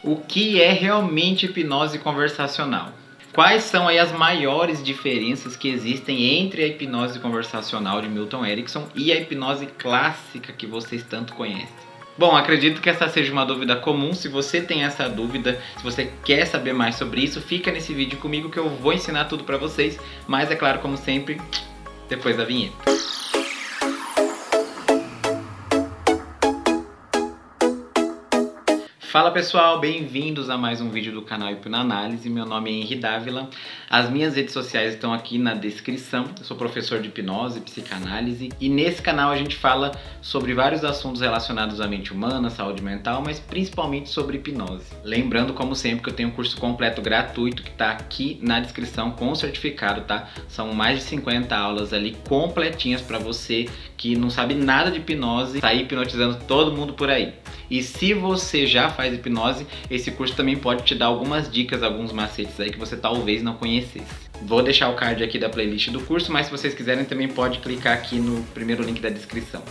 O que é realmente hipnose conversacional? Quais são aí as maiores diferenças que existem entre a hipnose conversacional de Milton Erickson e a hipnose clássica que vocês tanto conhecem? Bom, acredito que essa seja uma dúvida comum. Se você tem essa dúvida, se você quer saber mais sobre isso, fica nesse vídeo comigo que eu vou ensinar tudo pra vocês. Mas é claro, como sempre, depois da vinheta. Fala pessoal, bem-vindos a mais um vídeo do canal Hipnoanálise. Meu nome é Henry Dávila. As minhas redes sociais estão aqui na descrição. Eu sou professor de hipnose e psicanálise e nesse canal a gente fala sobre vários assuntos relacionados à mente humana, saúde mental, mas principalmente sobre hipnose. Lembrando, como sempre, que eu tenho um curso completo gratuito que está aqui na descrição com certificado, tá? São mais de 50 aulas ali completinhas para você que não sabe nada de hipnose, sair hipnotizando todo mundo por aí. E se você já faz hipnose, esse curso também pode te dar algumas dicas, alguns macetes aí que você talvez não conhecesse. Vou deixar o card aqui da playlist do curso, mas se vocês quiserem também pode clicar aqui no primeiro link da descrição.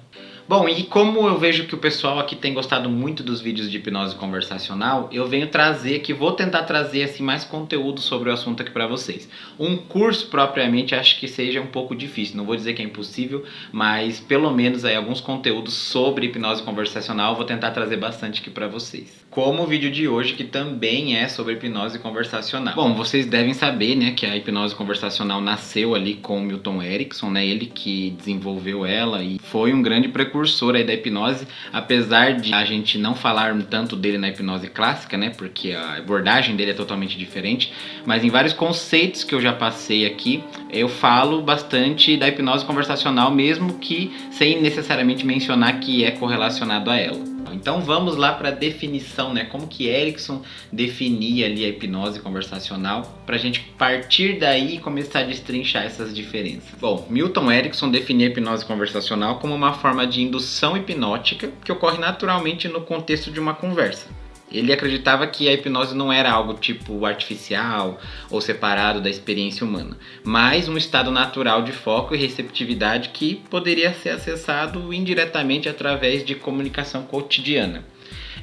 Bom, e como eu vejo que o pessoal aqui tem gostado muito dos vídeos de hipnose conversacional, eu venho trazer aqui, vou tentar trazer assim mais conteúdo sobre o assunto aqui para vocês. Um curso propriamente acho que seja um pouco difícil, não vou dizer que é impossível, mas pelo menos aí alguns conteúdos sobre hipnose conversacional eu vou tentar trazer bastante aqui para vocês. Como o vídeo de hoje, que também é sobre hipnose conversacional. Bom, vocês devem saber, né, que a hipnose conversacional nasceu ali com o Milton Erickson, né, ele que desenvolveu ela e foi um grande precursor aí da hipnose, apesar de a gente não falar tanto dele na hipnose clássica, né, porque a abordagem dele é totalmente diferente, mas em vários conceitos que eu já passei aqui, eu falo bastante da hipnose conversacional, mesmo que sem necessariamente mencionar que é correlacionado a ela. Então vamos lá para a definição, né? Como que Erickson definia ali a hipnose conversacional, para a gente partir daí e começar a destrinchar essas diferenças. Bom, Milton Erickson definia a hipnose conversacional como uma forma de indução hipnótica que ocorre naturalmente no contexto de uma conversa. Ele acreditava que a hipnose não era algo tipo artificial ou separado da experiência humana, mas um estado natural de foco e receptividade que poderia ser acessado indiretamente através de comunicação cotidiana.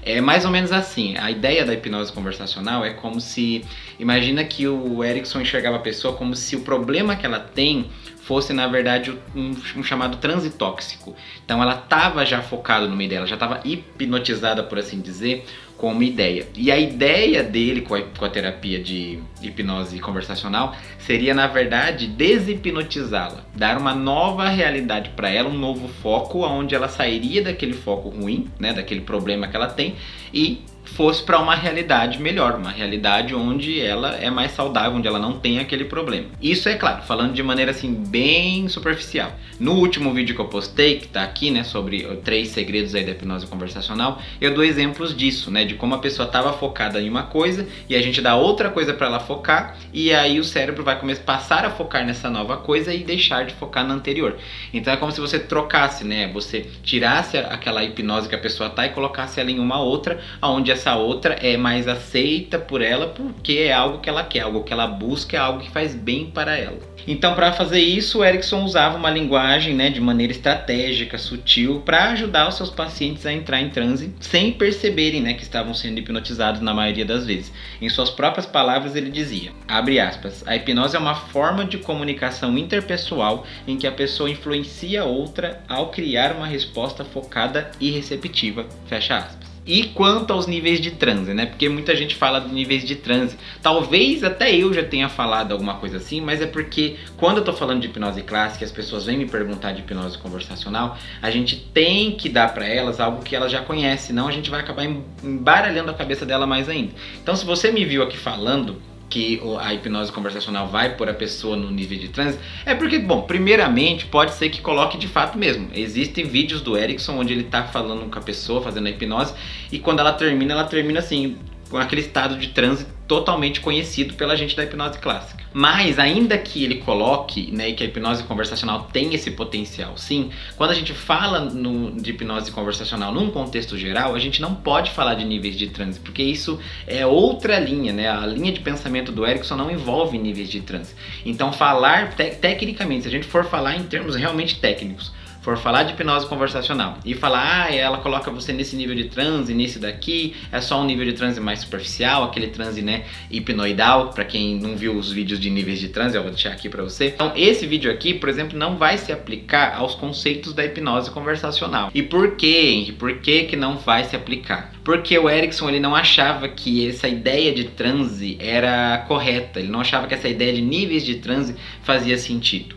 É mais ou menos assim, a ideia da hipnose conversacional é como se, imagina que o Erickson enxergava a pessoa como se o problema que ela tem fosse na verdade um chamado transe tóxico. Então ela estava já focada numa ideia, ela já estava hipnotizada, por assim dizer, com uma ideia. E a ideia dele com a terapia de hipnose conversacional seria na verdade deshipnotizá-la, dar uma nova realidade para ela, um novo foco, onde ela sairia daquele foco ruim, né, daquele problema que ela tem, e fosse para uma realidade melhor, uma realidade onde ela é mais saudável, onde ela não tem aquele problema. Isso é claro, falando de maneira assim bem superficial. No último vídeo que eu postei, que tá aqui, né, sobre 3 segredos aí da hipnose conversacional, eu dou exemplos disso, né, de como a pessoa estava focada em uma coisa e a gente dá outra coisa para ela focar e aí o cérebro vai começar a passar a focar nessa nova coisa e deixar de focar na anterior. Então é como se você trocasse, né, você tirasse aquela hipnose que a pessoa tá e colocasse ela em uma outra, onde essa outra é mais aceita por ela porque é algo que ela quer, algo que ela busca, é algo que faz bem para ela. Então, para fazer isso, o Erickson usava uma linguagem, né, de maneira estratégica, sutil, para ajudar os seus pacientes a entrar em transe sem perceberem, né, que estavam sendo hipnotizados na maioria das vezes. Em suas próprias palavras, ele dizia, abre aspas, a hipnose é uma forma de comunicação interpessoal em que a pessoa influencia a outra ao criar uma resposta focada e receptiva, fecha aspas. E quanto aos níveis de transe, né? Porque muita gente fala de níveis de transe. Talvez até eu já tenha falado alguma coisa assim, mas é porque quando eu tô falando de hipnose clássica e as pessoas vêm me perguntar de hipnose conversacional, a gente tem que dar para elas algo que elas já conhecem, senão a gente vai acabar embaralhando a cabeça dela mais ainda. Então, se você me viu aqui falando que a hipnose conversacional vai pôr a pessoa no nível de transe, é porque, bom, primeiramente pode ser que coloque de fato mesmo. Existem vídeos do Erickson onde ele tá falando com a pessoa, fazendo a hipnose, e quando ela termina assim, com aquele estado de transe totalmente conhecido pela gente da hipnose clássica. Mas ainda que ele coloque, né, que a hipnose conversacional tem esse potencial, sim, quando a gente fala de hipnose conversacional num contexto geral, a gente não pode falar de níveis de transe, porque isso é outra linha, né? A linha de pensamento do Erickson não envolve níveis de transe. Então falar tecnicamente, se a gente for falar em termos realmente técnicos, for falar de hipnose conversacional e falar, ela coloca você nesse nível de transe, nesse daqui, é só um nível de transe mais superficial, aquele transe, né, hipnoidal, pra quem não viu os vídeos de níveis de transe, eu vou deixar aqui pra você. Então, esse vídeo aqui, por exemplo, não vai se aplicar aos conceitos da hipnose conversacional. E por quê, Henry? Por que não vai se aplicar? Porque o Erickson, ele não achava que essa ideia de transe era correta, ele não achava que essa ideia de níveis de transe fazia sentido.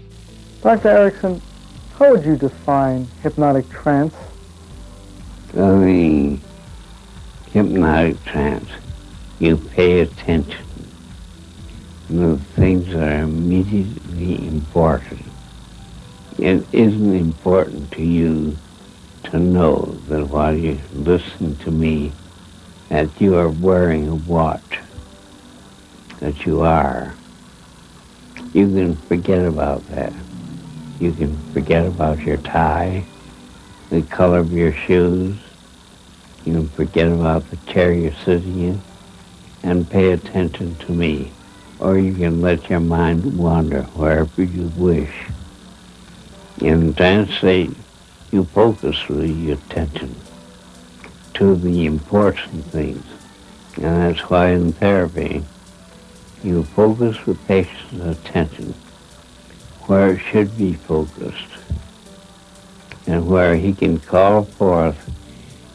Dr. Erickson, how would you define hypnotic trance? So the hypnotic trance, you pay attention to things that are immediately important. It isn't important to you to know that while you listen to me, that you are wearing a watch, that you are. You can forget about that. You can forget about your tie, the color of your shoes. You can forget about the chair you're sitting in and pay attention to me. Or you can let your mind wander wherever you wish. In trance state, you focus the attention to the important things. And that's why in therapy, you focus the patient's attention where it should be focused and where he can call forth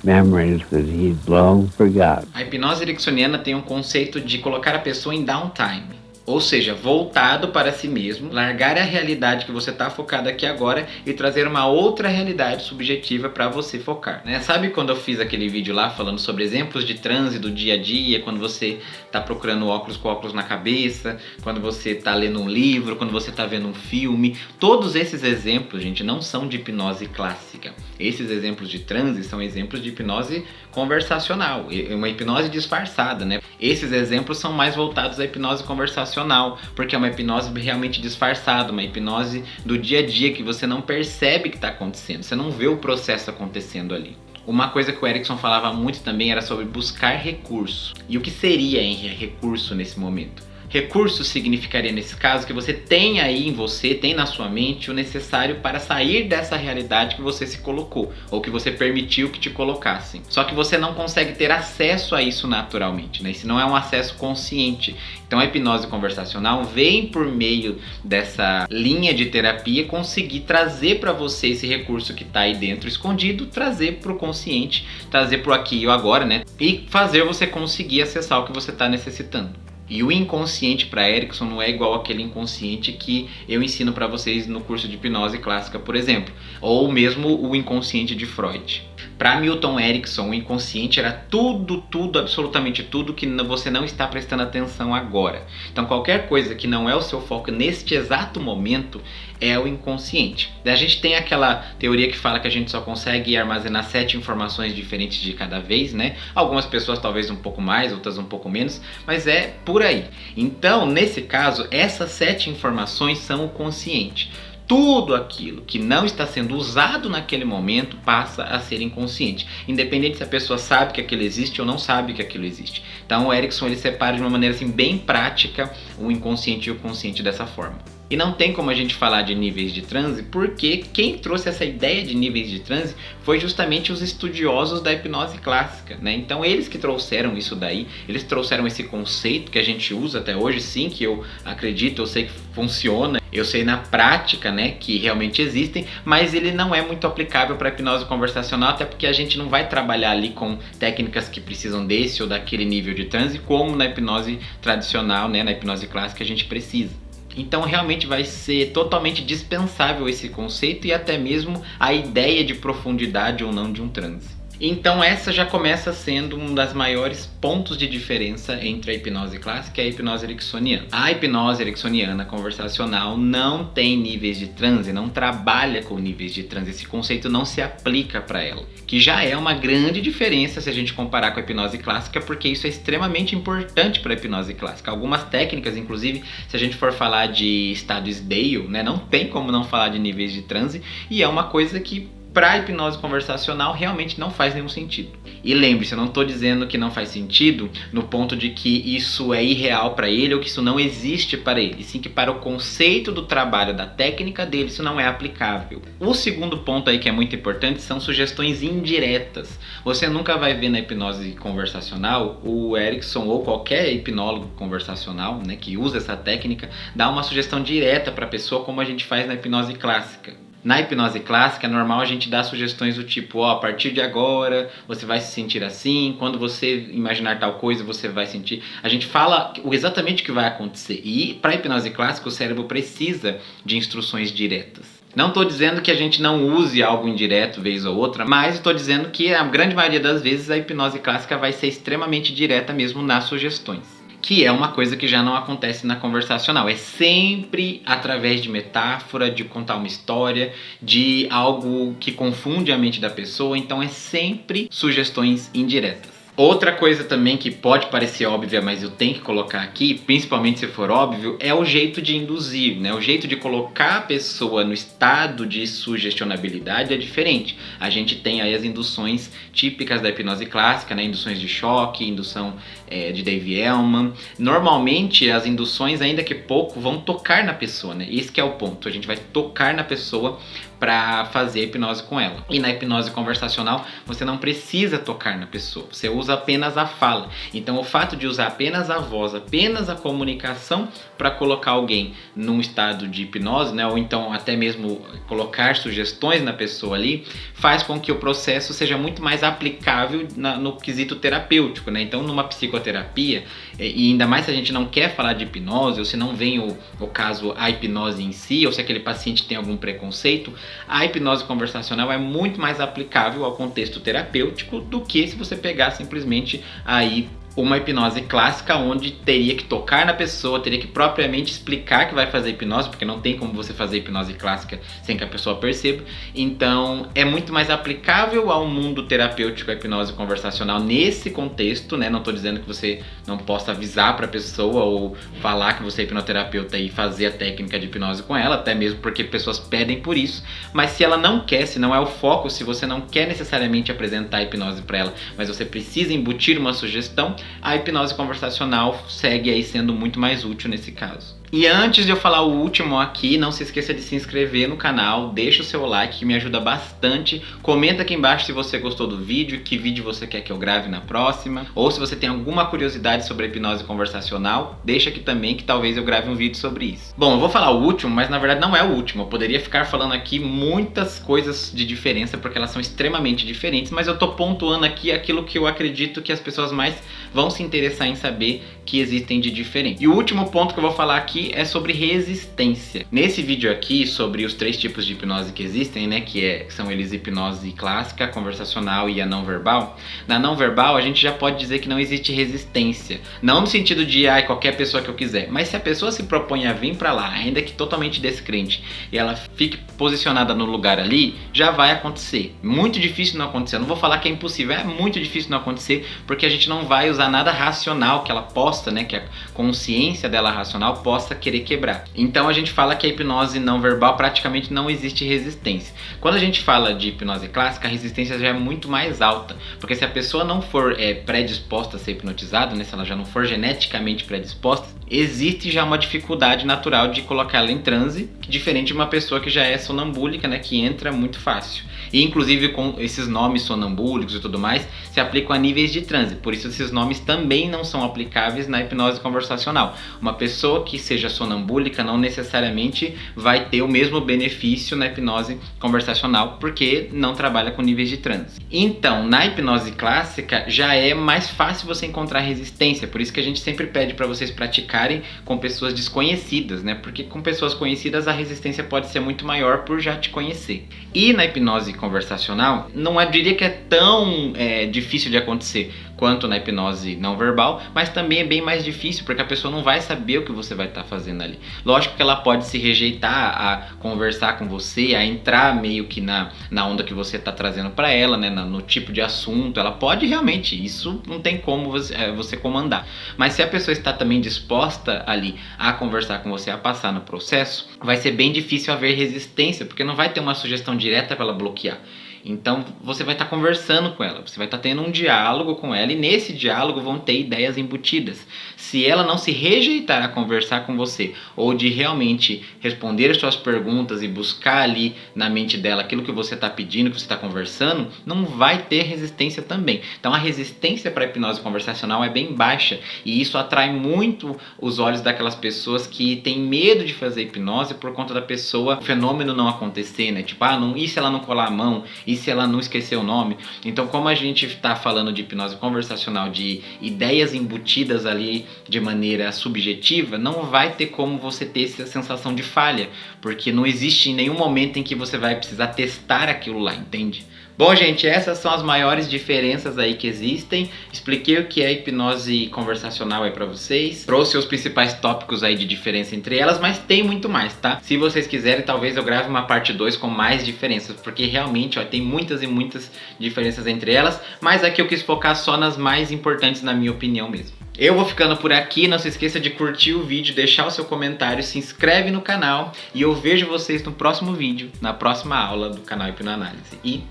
memories that he'd long forgotten. A hipnose ericksoniana tem um conceito de colocar a pessoa em downtime. Ou seja, voltado para si mesmo, largar a realidade que você está focado aqui agora e trazer uma outra realidade subjetiva para você focar, né? Sabe quando eu fiz aquele vídeo lá falando sobre exemplos de transe do dia a dia, quando você está procurando óculos com óculos na cabeça, quando você está lendo um livro, quando você está vendo um filme? Todos esses exemplos, gente, não são de hipnose clássica. Esses exemplos de transe são exemplos de hipnose conversacional, uma hipnose disfarçada, né? Esses exemplos são mais voltados à hipnose conversacional, porque é uma hipnose realmente disfarçada, uma hipnose do dia a dia que você não percebe que está acontecendo, você não vê o processo acontecendo ali. Uma coisa que o Erickson falava muito também era sobre buscar recurso. E o que seria, Henry, recurso nesse momento? Recurso significaria, nesse caso, que você tem aí em você, tem na sua mente o necessário para sair dessa realidade que você se colocou, ou que você permitiu que te colocassem. Só que você não consegue ter acesso a isso naturalmente, né? Isso não é um acesso consciente. Então a hipnose conversacional vem por meio dessa linha de terapia conseguir trazer para você esse recurso que está aí dentro escondido, trazer para o consciente, trazer para o aqui e o agora, né? E fazer você conseguir acessar o que você está necessitando. E o inconsciente para Erickson não é igual aquele inconsciente que eu ensino para vocês no curso de hipnose clássica, por exemplo, ou mesmo o inconsciente de Freud. Para Milton Erickson, o inconsciente era tudo, absolutamente tudo que você não está prestando atenção agora. Então qualquer coisa que não é o seu foco neste exato momento é o inconsciente. A gente tem aquela teoria que fala que a gente só consegue armazenar 7 informações diferentes de cada vez, né? Algumas pessoas talvez um pouco mais, outras um pouco menos, mas é por aí. Então, nesse caso, essas 7 informações são o consciente. Tudo aquilo que não está sendo usado naquele momento passa a ser inconsciente, independente se a pessoa sabe que aquilo existe ou não sabe que aquilo existe. Então o Erickson ele separa de uma maneira assim, bem prática o inconsciente e o consciente dessa forma. E não tem como a gente falar de níveis de transe, porque quem trouxe essa ideia de níveis de transe foi justamente os estudiosos da hipnose clássica, né? Então eles que trouxeram isso daí, eles trouxeram esse conceito que a gente usa até hoje, sim, que eu acredito, eu sei que funciona, eu sei na prática, né, que realmente existem, mas ele não é muito aplicável para a hipnose conversacional, até porque a gente não vai trabalhar ali com técnicas que precisam desse ou daquele nível de transe, como na hipnose tradicional, né, na hipnose clássica a gente precisa. Então realmente vai ser totalmente dispensável esse conceito e até mesmo a ideia de profundidade ou não de um transe. Então essa já começa sendo um dos maiores pontos de diferença entre a hipnose clássica e a hipnose ericksoniana. A hipnose ericksoniana conversacional não tem níveis de transe, não trabalha com níveis de transe, esse conceito não se aplica para ela. Que já é uma grande diferença se a gente comparar com a hipnose clássica, porque isso é extremamente importante para a hipnose clássica. Algumas técnicas, inclusive, se a gente for falar de estados Dale, né, não tem como não falar de níveis de transe, e é uma coisa que para hipnose conversacional realmente não faz nenhum sentido. E lembre-se, eu não estou dizendo que não faz sentido no ponto de que isso é irreal para ele ou que isso não existe para ele, e sim que para o conceito do trabalho, da técnica dele, isso não é aplicável. O segundo ponto aí que é muito importante são sugestões indiretas. Você nunca vai ver na hipnose conversacional o Erickson ou qualquer hipnólogo conversacional, né, que usa essa técnica, dar uma sugestão direta para a pessoa como a gente faz na hipnose clássica. Na hipnose clássica é normal a gente dar sugestões do tipo, a partir de agora você vai se sentir assim, quando você imaginar tal coisa você vai sentir. A gente fala exatamente o que vai acontecer. E para a hipnose clássica o cérebro precisa de instruções diretas. Não estou dizendo que a gente não use algo indireto vez ou outra, mas estou dizendo que a grande maioria das vezes a hipnose clássica vai ser extremamente direta mesmo nas sugestões. Que é uma coisa que já não acontece na conversacional. É sempre através de metáfora, de contar uma história, de algo que confunde a mente da pessoa. Então é sempre sugestões indiretas. Outra coisa também que pode parecer óbvia, mas eu tenho que colocar aqui, principalmente se for óbvio, é o jeito de induzir, né? O jeito de colocar a pessoa no estado de sugestionabilidade é diferente. A gente tem aí as induções típicas da hipnose clássica, né? Induções de choque, indução de Dave Elman. Normalmente as induções, ainda que pouco, vão tocar na pessoa, né? Esse que é o ponto, a gente vai tocar na pessoa para fazer a hipnose com ela. E na hipnose conversacional você não precisa tocar na pessoa, você usa apenas a fala. Então o fato de usar apenas a voz, apenas a comunicação para colocar alguém num estado de hipnose, né, ou então até mesmo colocar sugestões na pessoa ali, faz com que o processo seja muito mais aplicável no quesito terapêutico, né? Então numa psicoterapia, e ainda mais se a gente não quer falar de hipnose, ou se não vem o caso a hipnose em si, ou se aquele paciente tem algum preconceito, a hipnose conversacional é muito mais aplicável ao contexto terapêutico do que se você pegar simplesmente aí uma hipnose clássica onde teria que tocar na pessoa, teria que propriamente explicar que vai fazer hipnose, porque não tem como você fazer hipnose clássica sem que a pessoa perceba. Então é muito mais aplicável ao mundo terapêutico a hipnose conversacional nesse contexto, né? Não estou dizendo que você não possa avisar para a pessoa ou falar que você é hipnoterapeuta e fazer a técnica de hipnose com ela, até mesmo porque pessoas pedem por isso. Mas se ela não quer, se não é o foco, se você não quer necessariamente apresentar a hipnose para ela, mas você precisa embutir uma sugestão, a hipnose conversacional segue aí sendo muito mais útil nesse caso. E antes de eu falar o último aqui, não se esqueça de se inscrever no canal, deixa o seu like que me ajuda bastante, comenta aqui embaixo se você gostou do vídeo, que vídeo você quer que eu grave na próxima, ou se você tem alguma curiosidade sobre a hipnose conversacional, deixa aqui também que talvez eu grave um vídeo sobre isso. Bom, eu vou falar o último, mas na verdade não é o último, eu poderia ficar falando aqui muitas coisas de diferença, porque elas são extremamente diferentes, mas eu tô pontuando aqui aquilo que eu acredito que as pessoas mais vão se interessar em saber que existem de diferente. E o último ponto que eu vou falar aqui é sobre resistência. Nesse vídeo aqui, sobre os 3 tipos de hipnose que existem, né, que são eles hipnose clássica, conversacional e a não verbal. Na não verbal, a gente já pode dizer que não existe resistência. Não no sentido de, qualquer pessoa que eu quiser. Mas se a pessoa se propõe a vir pra lá, ainda que totalmente descrente, e ela fique posicionada no lugar ali, já vai acontecer. Muito difícil não acontecer. Eu não vou falar que é impossível, é muito difícil não acontecer, porque a gente não vai usar nada racional que ela possa, né, que a consciência dela racional possa querer quebrar. Então a gente fala que a hipnose não verbal praticamente não existe resistência. Quando a gente fala de hipnose clássica, a resistência já é muito mais alta, porque se a pessoa não for predisposta a ser hipnotizada, né, se ela já não for geneticamente predisposta, existe já uma dificuldade natural de colocar ela em transe, diferente de uma pessoa que já é sonambúlica, né, que entra muito fácil. E inclusive com esses nomes sonambúlicos e tudo mais, se aplicam a níveis de transe, por isso esses nomes também não são aplicáveis na hipnose conversacional. Uma pessoa que seja sonambúlica não necessariamente vai ter o mesmo benefício na hipnose conversacional, porque não trabalha com níveis de transe. Então, na hipnose clássica já é mais fácil você encontrar resistência, por isso que a gente sempre pede para vocês praticarem com pessoas desconhecidas, né? Porque com pessoas conhecidas a resistência pode ser muito maior por já te conhecer. E na hipnose conversacional, eu diria que é tão difícil de acontecer quanto na hipnose não verbal, mas também é bem mais difícil, porque a pessoa não vai saber o que você vai estar fazendo ali. Lógico que ela pode se rejeitar a conversar com você, a entrar meio que na onda que você está trazendo para ela, né, no tipo de assunto, ela pode realmente, isso não tem como você comandar. Mas se a pessoa está também disposta ali a conversar com você, a passar no processo, vai ser bem difícil haver resistência, porque não vai ter uma sugestão direta para ela bloquear. Então você vai estar conversando com ela, você vai estar tendo um diálogo com ela, e nesse diálogo vão ter ideias embutidas. Se ela não se rejeitar a conversar com você, ou de realmente responder as suas perguntas e buscar ali na mente dela aquilo que você está pedindo, que você está conversando, não vai ter resistência também. Então a resistência para a hipnose conversacional é bem baixa, e isso atrai muito os olhos daquelas pessoas que têm medo de fazer hipnose por conta da pessoa, o fenômeno não acontecer, né? Tipo, e se ela não colar a mão? E se ela não esquecer o nome? Então, como a gente está falando de hipnose conversacional, de ideias embutidas ali de maneira subjetiva, não vai ter como você ter essa sensação de falha, porque não existe em nenhum momento em que você vai precisar testar aquilo lá, entende? Bom, gente, essas são as maiores diferenças aí que existem. Expliquei o que é hipnose conversacional aí pra vocês. Trouxe os principais tópicos aí de diferença entre elas, mas tem muito mais, tá? Se vocês quiserem, talvez eu grave uma parte 2 com mais diferenças, porque realmente, ó, tem muitas e muitas diferenças entre elas, mas aqui eu quis focar só nas mais importantes, na minha opinião mesmo. Eu vou ficando por aqui, não se esqueça de curtir o vídeo, deixar o seu comentário, se inscreve no canal, e eu vejo vocês no próximo vídeo, na próxima aula do canal Hipnoanálise. E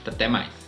até mais!